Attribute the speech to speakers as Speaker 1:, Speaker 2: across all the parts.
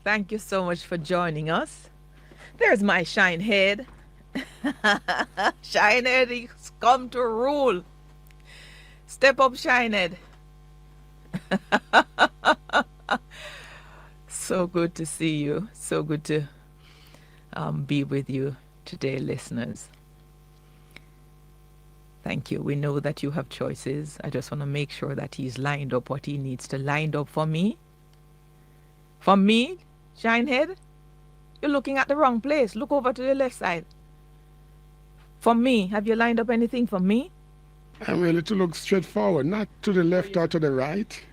Speaker 1: Thank you so much for joining us. There's my shine head. Shine head, he's come to rule. Step up, shine head. So good to see you. So good to be with you today, listeners. Thank you. We know that you have choices. I just want to make sure that he's lined up what he needs to line up for me. For me, Shinehead, you're looking at the wrong place. Look over to the left side. For me, have you lined up anything for me?
Speaker 2: I'm ready to look straight forward, not to the left or to the right.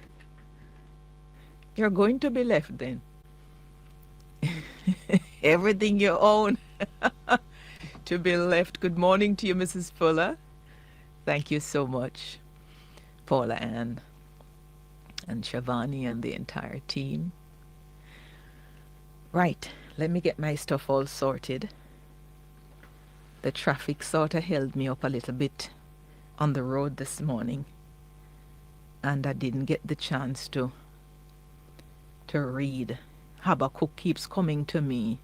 Speaker 1: You're going to be left then. Everything you own to be left. Good morning to you, Mrs. Fuller. Thank you so much, Paula Ann and Shavani and the entire team. Right, let me get my stuff all sorted. The traffic sort of held me up a little bit on the road this morning, and I didn't get the chance to read. Habakkuk keeps coming to me.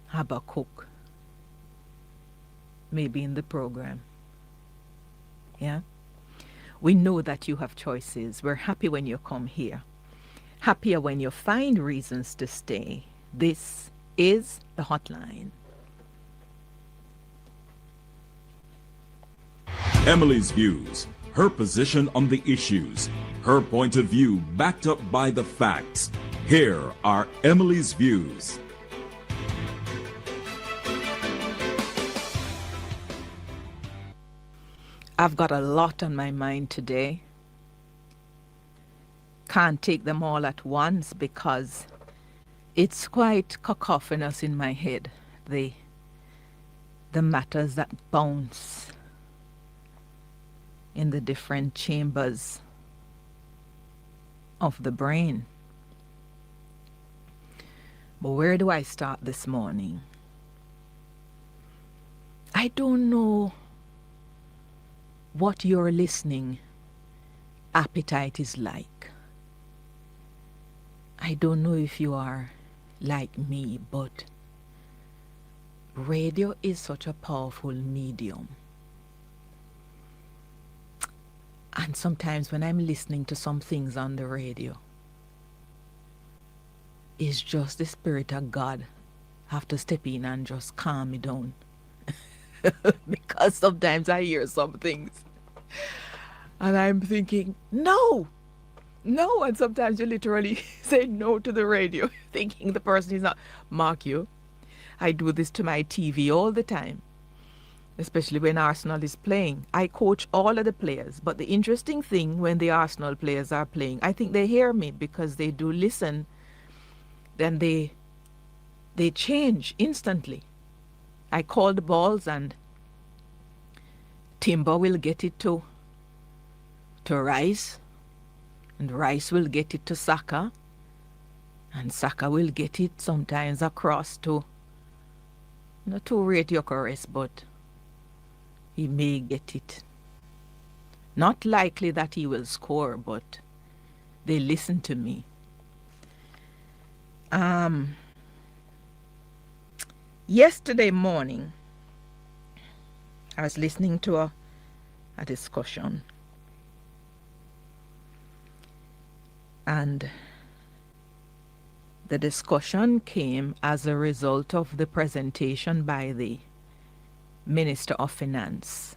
Speaker 1: Habakkuk. Maybe in the program. Yeah? We know that you have choices. We're happy when you come here. Happier when you find reasons to stay. This is the hotline.
Speaker 3: Emily's views, her position on the issues, her point of view backed up by the facts. Here are Emily's views.
Speaker 1: I've got a lot on my mind today. Can't take them all at once because it's quite cacophonous in my head. The matters that bounce in the different chambers of the brain. But where do I start this morning? I don't know what your listening appetite is like. I don't know if you are like me, but radio is such a powerful medium. And sometimes when I'm listening to some things on the radio, it's just the Spirit of God have to step in and just calm me down. Because sometimes I hear some things and I'm thinking, no, and sometimes you literally say no to the radio, thinking the person is not. Mark you, I do this to my TV all the time, especially when Arsenal is playing. I coach all of the players, but the interesting thing when the Arsenal players are playing, I think they hear me because they do listen, then they change instantly. I call the balls and Timber will get it to Rice, and Rice will get it to Saka, and Saka will get it sometimes across to, not to Rate Yokeres, but he may get it. Not likely that he will score, but they listen to me. Yesterday morning, I was listening to a discussion, and the discussion came as a result of the presentation by the Minister of Finance,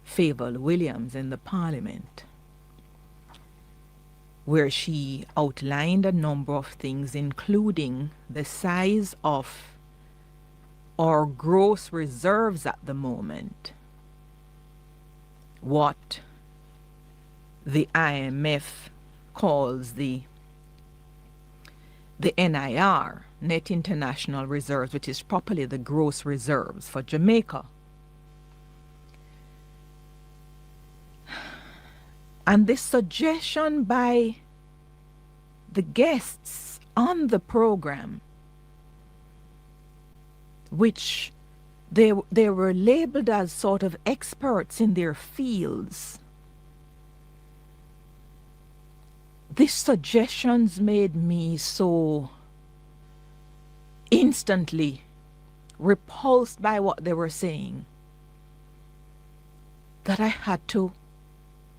Speaker 1: Favour Williams, in the Parliament, where she outlined a number of things, including the size of our gross reserves at the moment, what the IMF calls the NIR, Net International Reserves, which is properly the gross reserves for Jamaica. And this suggestion by the guests on the program, which they were labeled as sort of experts in their fields, these suggestions made me so instantly repulsed by what they were saying that I had to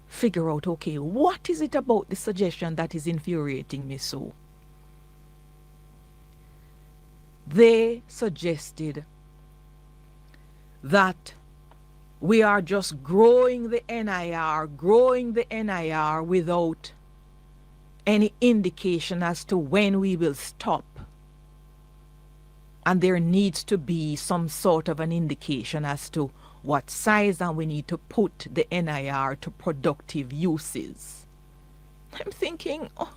Speaker 1: figure out, okay, what is it about the suggestion that is infuriating me so? They suggested that we are just growing the NIR without any indication as to when we will stop. And there needs to be some sort of an indication as to what size, and we need to put the NIR to productive uses. I'm thinking, oh,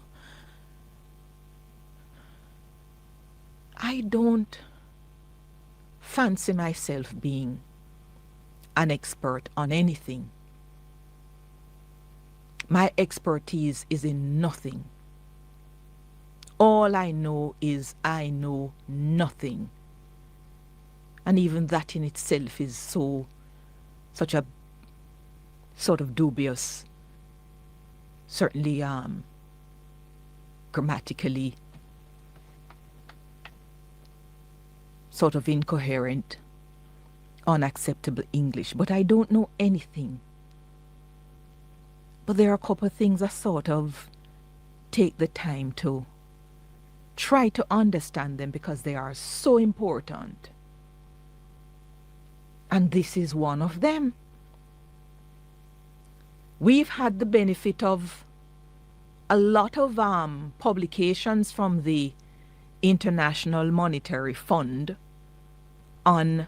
Speaker 1: I don't fancy myself being an expert on anything. My expertise is in nothing. All I know is I know nothing. And even that in itself is such a sort of dubious, certainly grammatically sort of incoherent, unacceptable English. But I don't know anything. But there are a couple of things I sort of take the time to try to understand them because they are so important. And this is one of them. We've had the benefit of a lot of publications from the International Monetary Fund on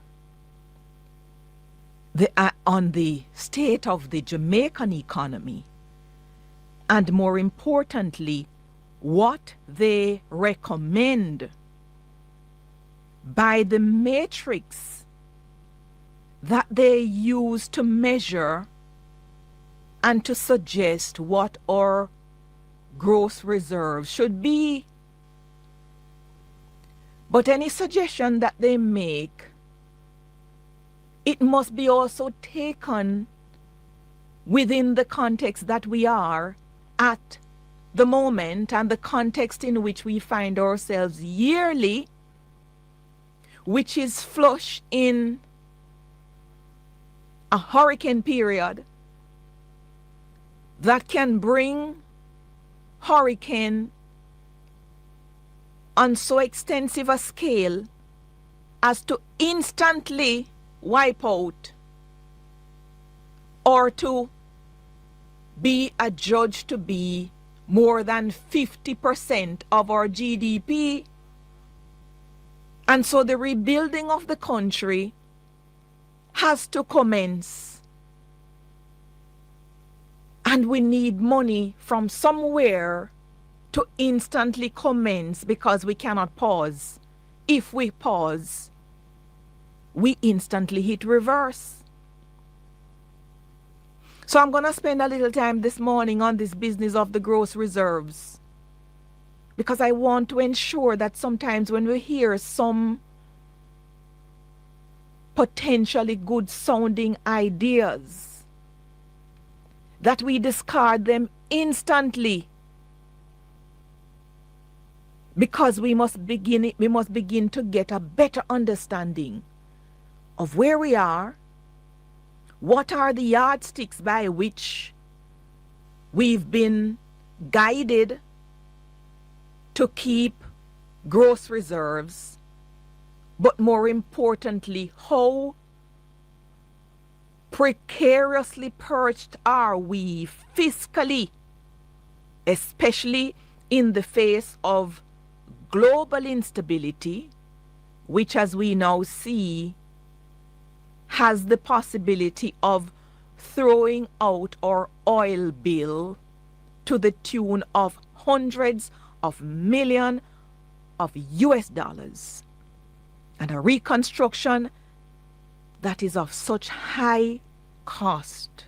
Speaker 1: the state of the Jamaican economy, and more importantly, what they recommend by the matrix that they use to measure and to suggest what our gross reserves should be. But any suggestion that they make, it must be also taken within the context that we are at the moment and the context in which we find ourselves yearly, which is flush in a hurricane period that can bring hurricane on so extensive a scale as to instantly wipe out or to be adjudged to be more than 50% of our GDP. And so the rebuilding of the country has to commence. And we need money from somewhere to instantly commence, because we cannot pause. If we pause, we instantly hit reverse. So I'm going to spend a little time this morning on this business of the gross reserves, because I want to ensure that sometimes when we hear some potentially good sounding ideas, that we discard them instantly, because we must begin to get a better understanding of where we are, what are the yardsticks by which we've been guided to keep gross reserves, but more importantly, how precariously perched are we fiscally, especially in the face of global instability, which, as we now see, has the possibility of throwing out our oil bill to the tune of hundreds of millions of US dollars, and a reconstruction that is of such high cost.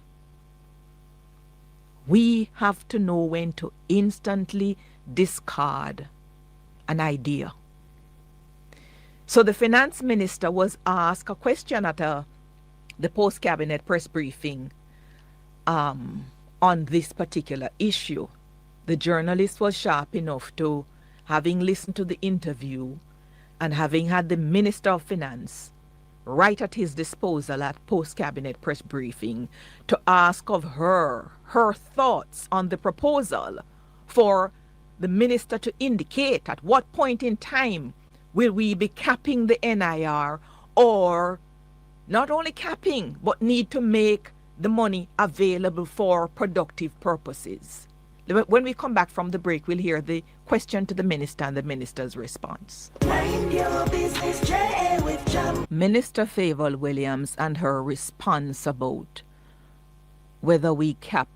Speaker 1: We have to know when to instantly discard an idea. So the finance minister was asked a question at the post-cabinet press briefing on this particular issue. The journalist was sharp enough to, having listened to the interview and having had the Minister of Finance right at his disposal at post-cabinet press briefing, to ask of her thoughts on the proposal, for the minister to indicate at what point in time will we be capping the NIR, or not only capping, but need to make the money available for productive purposes. When we come back from the break, we'll hear the question to the minister and the minister's response.
Speaker 4: Mind your business, J with Jam.
Speaker 1: Minister Favour Williams and her response about whether we cap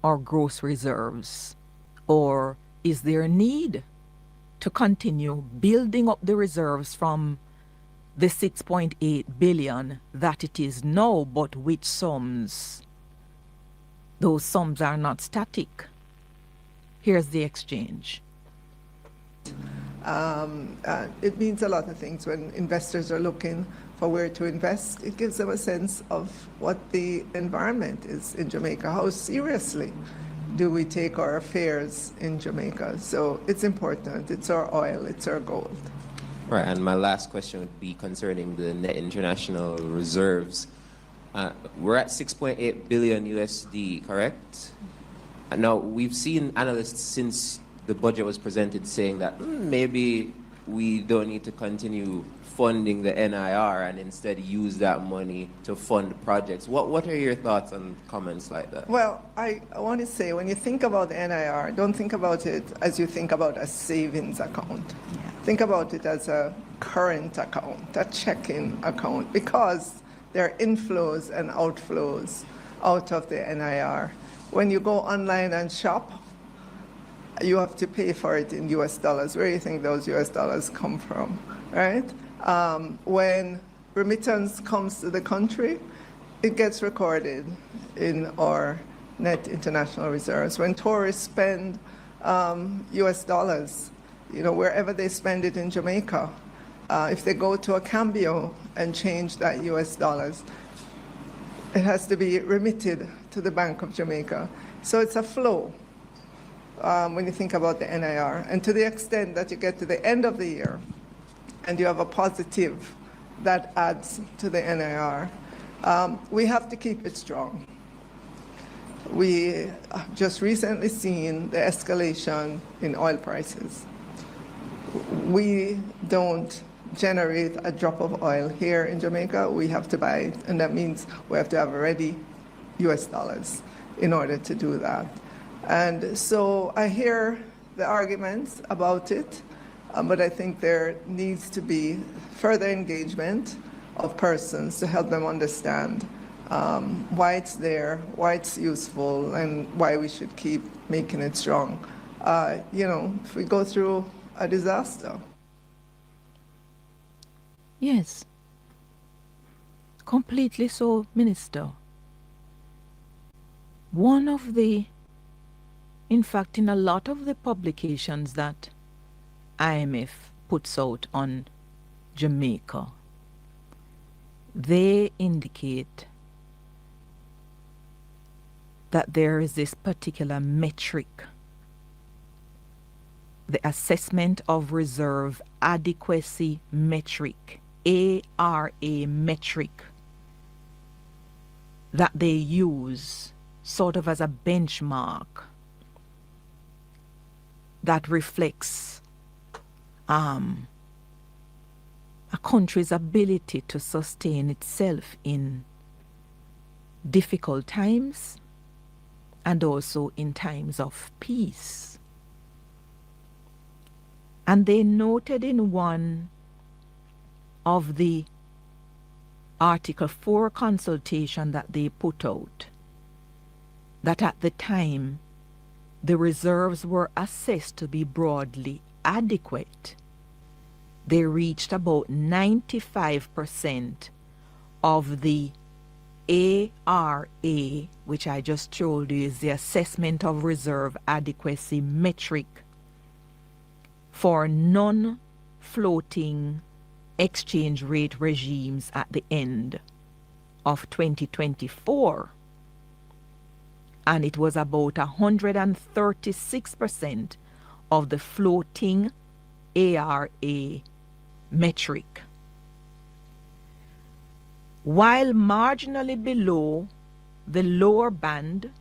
Speaker 1: our gross reserves, or is there a need to continue building up the reserves from the 6.8 billion that it is now, but which sums? Those sums are not static. Here's the exchange.
Speaker 5: It means a lot of things when investors are looking for where to invest. It gives them a sense of what the environment is in Jamaica. How seriously do we take our affairs in Jamaica? So it's important. It's our oil. It's our gold.
Speaker 6: Right, and my last question would be concerning the net international reserves. We're at 6.8 billion USD, correct? Now, we've seen analysts since the budget was presented saying that maybe we don't need to continue funding the NIR and instead use that money to fund projects. What are your thoughts on comments like that?
Speaker 5: Well, I want to say, when you think about the NIR, don't think about it as you think about a savings account. Think about it as a current account, a checking account, because there are inflows and outflows out of the NIR. When you go online and shop, you have to pay for it in US dollars. Where do you think those US dollars come from, right? When remittance comes to the country, it gets recorded in our net international reserves. When tourists spend US dollars, wherever they spend it in Jamaica, if they go to a cambio and change that US dollars, it has to be remitted to the Bank of Jamaica. So it's a flow when you think about the NIR. And to the extent that you get to the end of the year and you have a positive that adds to the NIR, we have to keep it strong. We just recently seen the escalation in oil prices. We don't generate a drop of oil here in Jamaica. We have to buy it, and that means we have to have ready US dollars in order to do that. And so I hear the arguments about it, but I think there needs to be further engagement of persons to help them understand why it's there, why it's useful, and why we should keep making it strong. If we go through a disaster.
Speaker 1: Yes, completely so, Minister. In fact, in a lot of the publications that IMF puts out on Jamaica, they indicate that there is this particular metric, the assessment of reserve adequacy metric, ARA metric, that they use sort of as a benchmark that reflects a country's ability to sustain itself in difficult times and also in times of peace. And they noted in one of the Article 4 consultation that they put out that at the time the reserves were assessed to be broadly adequate. They reached about 95% of the ARA, which I just told you is the assessment of reserve adequacy metric for non-floating exchange rate regimes at the end of 2024. and it was about 136% of the floating ARA metric. While marginally below the lower band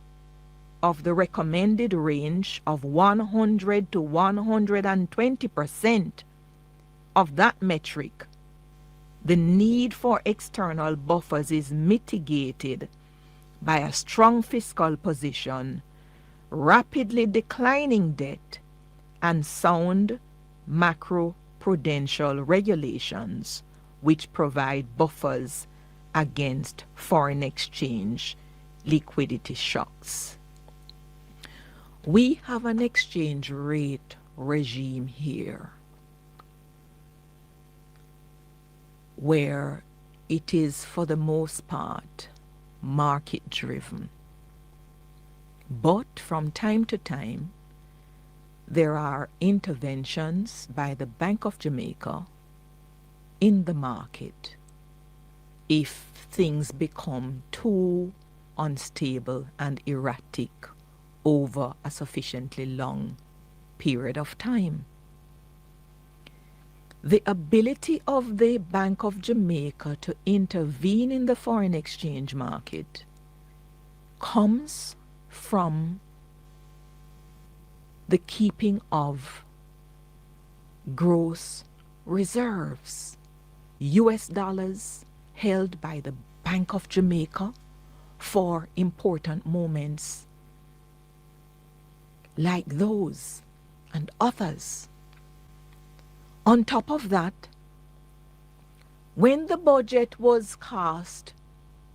Speaker 1: of the recommended range of 100 to 120% of that metric, the need for external buffers is mitigated by a strong fiscal position, rapidly declining debt, and sound macro-prudential regulations which provide buffers against foreign exchange liquidity shocks. We have an exchange rate regime here where it is for the most part market driven. But from time to time, there are interventions by the Bank of Jamaica in the market if things become too unstable and erratic over a sufficiently long period of time. The ability of the Bank of Jamaica to intervene in the foreign exchange market comes from the keeping of gross reserves, US dollars held by the Bank of Jamaica for important moments like those and others. On top of that, when the budget was cast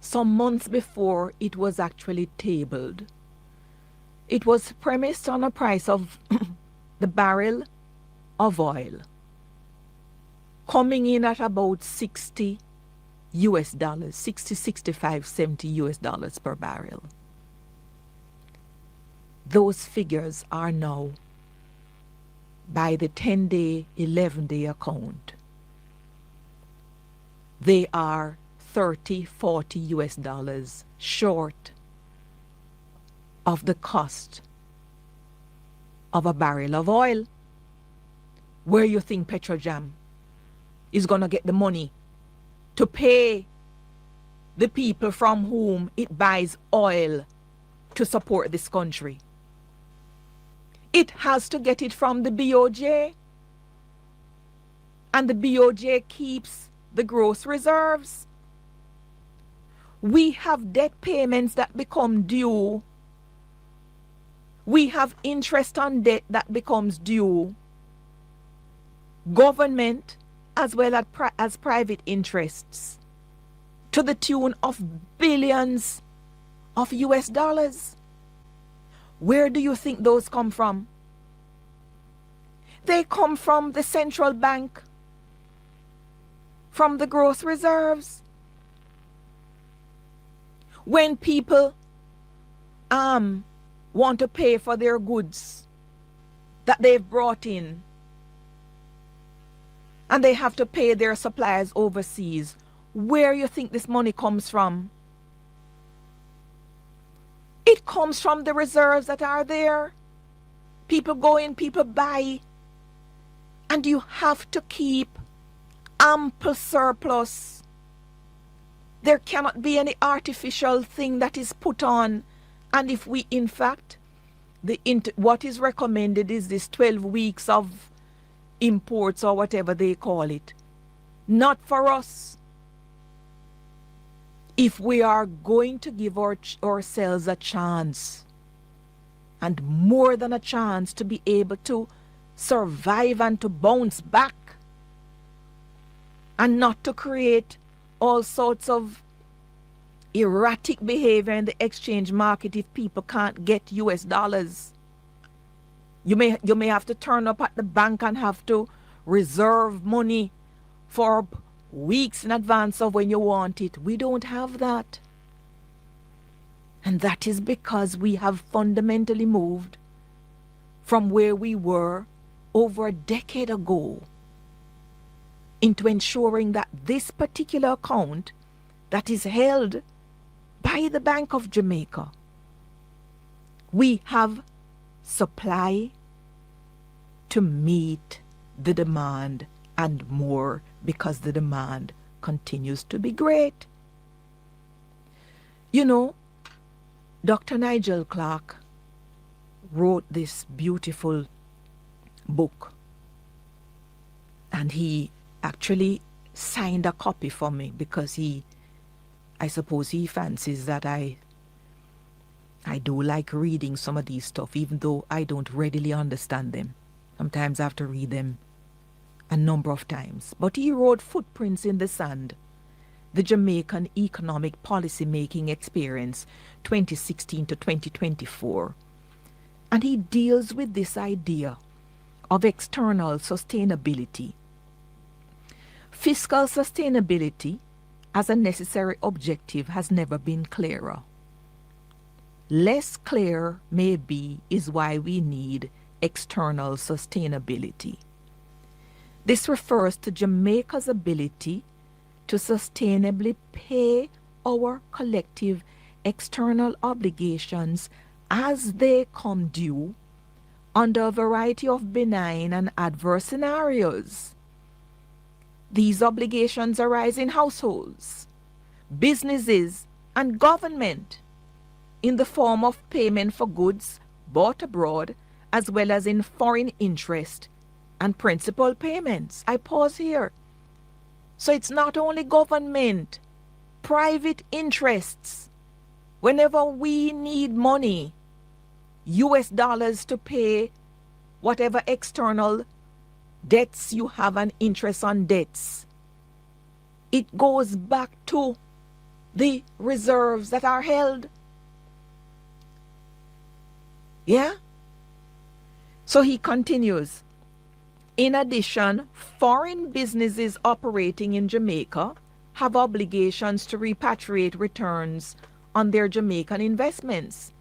Speaker 1: some months before it was actually tabled, it was premised on a price of the barrel of oil coming in at about 60 US dollars, 60, 65, 70 US dollars per barrel. Those figures are now, by the 10-day, 11-day account, they are 30, 40 US dollars short of the cost of a barrel of oil. Where you think Petrojam is going to get the money to pay the people from whom it buys oil to support this country? It has to get it from the BOJ, and the BOJ keeps the gross reserves. We have debt payments that become due. We have interest on debt that becomes due. Government as well as private interests to the tune of billions of US dollars. Where do you think those come from? They come from the central bank, from the gross reserves. When people want to pay for their goods that they've brought in, and they have to pay their suppliers overseas, where you think this money comes from? It comes from the reserves that are there. People go in, people buy, and you have to keep ample surplus. There cannot be any artificial thing that is put on. And if we, in fact, what is recommended is this 12 weeks of imports or whatever they call it. Not for us. If we are going to give ourselves a chance, and more than a chance, to be able to survive and to bounce back, and not to create all sorts of erratic behavior in the exchange market if people can't get US dollars. You may have to turn up at the bank and have to reserve money for weeks in advance of when you want it. We don't have that. And that is because we have fundamentally moved from where we were over a decade ago into ensuring that this particular account that is held by the Bank of Jamaica We have supply to meet the demand and more, because the demand continues to be great. You know, Dr. Nigel Clark wrote this beautiful book, and he actually signed a copy for me because I suppose he fancies that I do like reading some of these stuff, even though I don't readily understand them. Sometimes I have to read them a number of times. But he wrote Footprints in the Sand, the Jamaican Economic Policy Making Experience 2016 to 2024. And he deals with this idea of external sustainability. Fiscal sustainability as a necessary objective has never been clearer. Less clear, maybe, is why we need external sustainability. This refers to Jamaica's ability to sustainably pay our collective external obligations as they come due under a variety of benign and adverse scenarios. These obligations arise in households, businesses, and government in the form of payment for goods bought abroad, as well as in foreign interest and principal payments. I pause here. So it's not only government, private interests. Whenever we need money, US dollars to pay whatever external debts you have and interest on debts, it goes back to the reserves that are held. Yeah? So he continues. In addition, foreign businesses operating in Jamaica have obligations to repatriate returns on their Jamaican investments.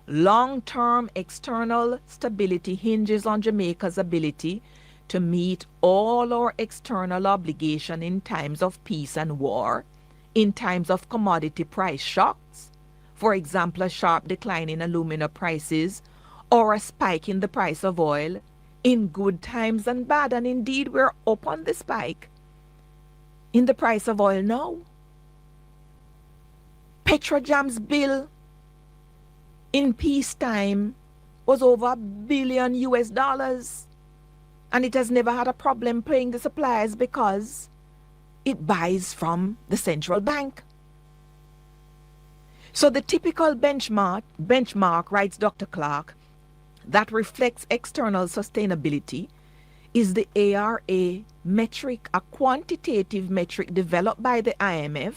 Speaker 1: Long-term external stability hinges on Jamaica's ability to meet all our external obligations in times of peace and war, in times of commodity price shocks, for example, a sharp decline in alumina prices or a spike in the price of oil, in good times and bad. And indeed, we're up on the spike in the price of oil now. Petrojam's bill in peacetime was over $1 billion US, and it has never had a problem paying the suppliers because it buys from the central bank. So the typical benchmark, writes Dr. Clark, that reflects external sustainability is the ARA metric, a quantitative metric developed by the IMF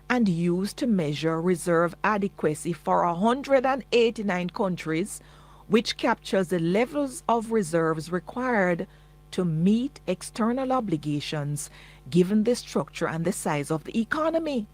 Speaker 1: and used to measure reserve adequacy for 189 countries, which captures the levels of reserves required to meet external obligations given the structure and the size of the economy.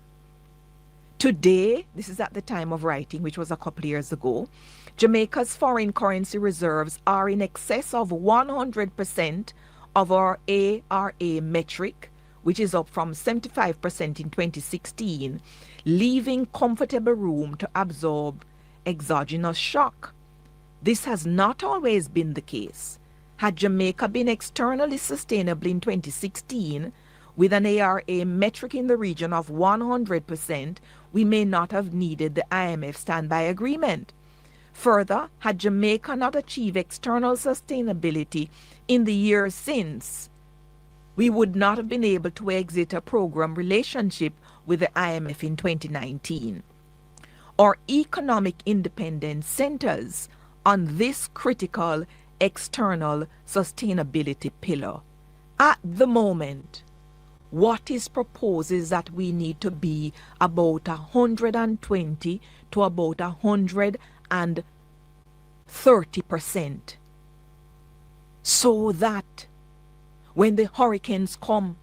Speaker 1: Today, this is at the time of writing, which was a couple of years ago, Jamaica's foreign currency reserves are in excess of 100% of our ARA metric, which is up from 75% in 2016, leaving comfortable room to absorb exogenous shock. This has not always been the case. Had Jamaica been externally sustainable in 2016, with an ARA metric in the region of 100%, we may not have needed the IMF standby agreement. Further, had Jamaica not achieved external sustainability in the years since, we would not have been able to exit a program relationship with the IMF in 2019. Our economic independence centers on this critical external sustainability pillar. At the moment, what is proposed is that we need to be about 120 to about 130%, so that when the hurricanes come,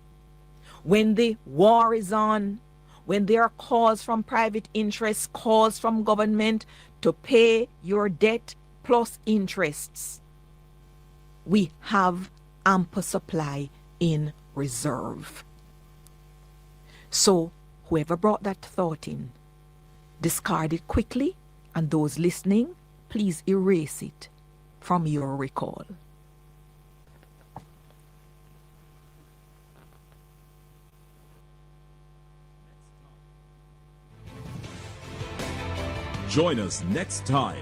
Speaker 1: when the war is on, when there are calls from private interests, calls from government to pay your debt plus interests, we have ample supply in reserve. So whoever brought that thought in, discard it quickly, and those listening, please erase it from your recall.
Speaker 3: Join us next time